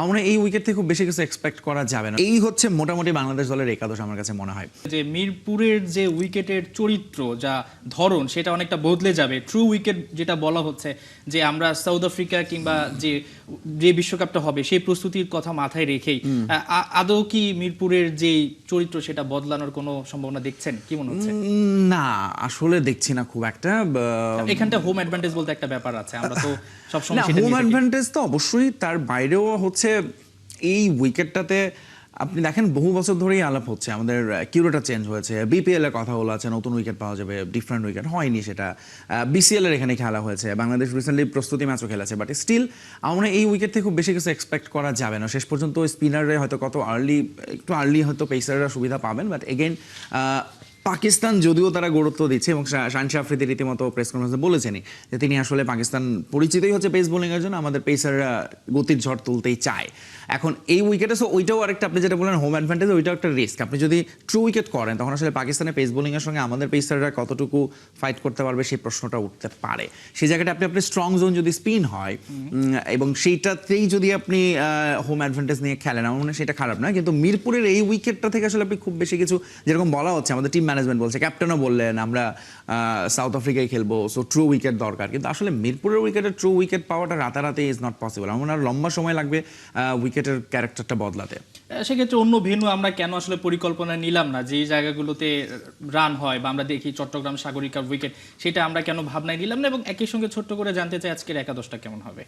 আমার এই উইকেট থেকে খুব বেশি কিছু এক্সপেক্ট করা যাবে না। এই হচ্ছে মোটামুটি বাংলাদেশ দলের একাদশ আমার কাছে মনে হয়। যে মিরপুরের যে উইকেটের চরিত্র যা ধরন সেটা অনেকটা বদলে যাবে। ট্রু উইকেট যেটা বলা হচ্ছে যে আমরা সাউথ আফ্রিকা কিংবা যে যে বিশ্বকাপটা হবে সেই প্রস্তুতির কথা মাথায় রেখেই আদৌ কি মিরপুরের যে চরিত্র সেটা বদলানোর কোনো সম্ভাবনা দেখছেন? কি মনে হচ্ছে? না, আসলে দেখছি না খুব একটা। এখানটা হোম অ্যাডভান্টেজ বলতে একটা ব্যাপার আছে, আমরা তো সবসময় সেটা হোম নিয়ে থাকি। অ্যাডভান্টেজ তো অবশ্যই, তার বাইরেও হচ্ছে এই উইকেটটাতে আপনি দেখেন বহু বছর ধরেই আলাপ হচ্ছে, আমাদের কিউরেটার চেঞ্জ হয়েছে, বিপিএল এর কথা বলা আছে, নতুন উইকেট পাওয়া যাবে, ডিফারেন্ট উইকেট হয়নি, সেটা বিসিএল এর এখানে খেলা হয়েছে, বাংলাদেশ রিসেন্টলি প্রস্তুতি ম্যাচও খেলেছে, বাট স্টিল আমার এই উইকেট থেকে খুব বেশি কিছু এক্সপেক্ট করা যাবে না। শেষ পর্যন্ত স্পিনাররা হয়তো একটু আর্লি হয়তো পেসাররা সুবিধা পাবেন, বাট এগেইন পাকিস্তান যদিও তারা গুরুত্ব দিচ্ছে এবং শাহিন আফ্রিদি রীতিমতো প্রেস কনফারেন্সে বলেছেনই যে তিনি আসলে পাকিস্তান পরিচিতই হচ্ছে পেস বোলিংয়ের জন্য, আমাদের পেসাররা গতির ঝড় তুলতেই চায়। এখন এই উইকেটে ওইটাও আরেকটা, আপনি যেটা বললেন হোম অ্যাডভান্টেজ, ওইটাও একটা রিস্ক। আপনি যদি ট্রু উইকেট করেন তখন আসলে পাকিস্তানের পেস বোলিংয়ের সঙ্গে আমাদের পেসাররা কতটুকু ফাইট করতে পারবে সেই প্রশ্নটা উঠতে পারে। সেই জায়গাটা আপনি স্ট্রং জোন যদি স্পিন হয় এবং সেইটাতেই যদি আপনি হোম অ্যাডভান্টেজ নিয়ে খেলেন, আমার মনে হয় সেটা খারাপ না। কিন্তু মিরপুরের এই উইকেটটা থেকে আসলে আপনি খুব বেশি কিছু, যেরকম বলা হচ্ছে আমাদের টিম ম্যানেজমেন্ট বলছে, ক্যাপ্টেনও বললেন আমরা সাউথ আফ্রিকায় খেলবো, সো ট্রু উইকেট দরকার, কিন্তু আসলে মিরপুরের উইকেটে ট্রু উইকেট পাওয়াটা রাতারাতি ইজ নট পসিবল। আমার মনে হয় লম্বা সময় লাগবে উইকেটের ক্যারেক্টারটা বদলাতে। সেক্ষেত্রে অন্য ভেন্যু আমরা কেন আসলে পরিকল্পনা নিলাম না, যে জায়গাগুলোতে রান হয় বা আমরা দেখি চট্টগ্রাম সাগরিকার উইকেট, সেটা আমরা কেন ভাবনায় নিলাম না? এবং একই সঙ্গে ছোট্ট করে জানতে চাই আজকের একাদশটা কেমন হবে।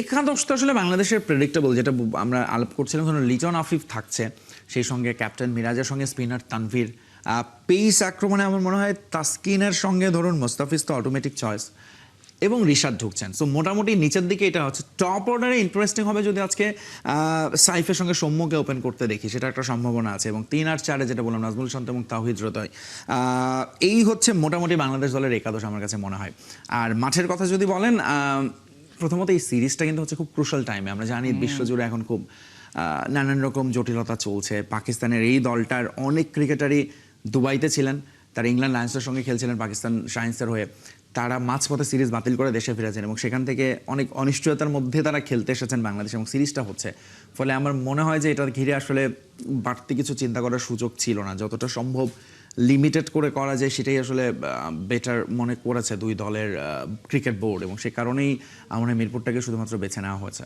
একাদশটা আসলে বাংলাদেশের প্রেডিক্টেবল, যেটা আমরা আলাপ করছিলাম, ধরুন লিটন আফিফ থাকছে, সেই সঙ্গে ক্যাপ্টেন মিরাজের সঙ্গে স্পিনার তানভীর, পেস আক্রমণে আমার মনে হয় তাসকিনের সঙ্গে ধরুন মোস্তাফিজ তো অটোমেটিক চয়েস, এবং রিশাদ ঢুকছেন। সো মোটামুটি নিচের দিকে এটা হচ্ছে। টপ অর্ডারে ইন্টারেস্টিং হবে যদি আজকে সাইফের সঙ্গে সৌম্যকে ওপেন করতে দেখি, সেটা একটা সম্ভাবনা আছে। এবং 3 আর 4 যেটা বললাম নাজমুল শান্ত এবং তাওহিদ হৃদয়, এই হচ্ছে মোটামুটি বাংলাদেশ দলের একাদশ আমার কাছে মনে হয়। আর মাঠের কথা যদি বলেন, প্রথমত এই সিরিজটা কিন্তু হচ্ছে খুব ক্রুশাল টাইমে। আমরা জানি বিশ্বজুড়ে এখন খুব নানান রকম জটিলতা চলছে। পাকিস্তানের এই দলটার অনেক ক্রিকেটারই দুবাইতে ছিলেন, তারা ইংল্যান্ড লায়ন্সের সঙ্গে খেলছিলেন পাকিস্তান শাহিন্সের হয়ে, তারা মাঝপথে সিরিজ বাতিল করে দেশে ফিরেছেন এবং সেখান থেকে অনেক অনিশ্চয়তার মধ্যে তারা খেলতে এসেছেন বাংলাদেশ, এবং সিরিজটা হচ্ছে। ফলে আমার মনে হয় যে এটা ঘিরে আসলে বাড়তি কিছু চিন্তা করার সুযোগ ছিল না, যতটা সম্ভব লিমিটেড করে করা যায় সেটাই আসলে বেটার মনে করেছে দুই দলের ক্রিকেট বোর্ড, এবং সে কারণেই আমার মিরপুরটাকে শুধুমাত্র বেছে নেওয়া হয়েছে।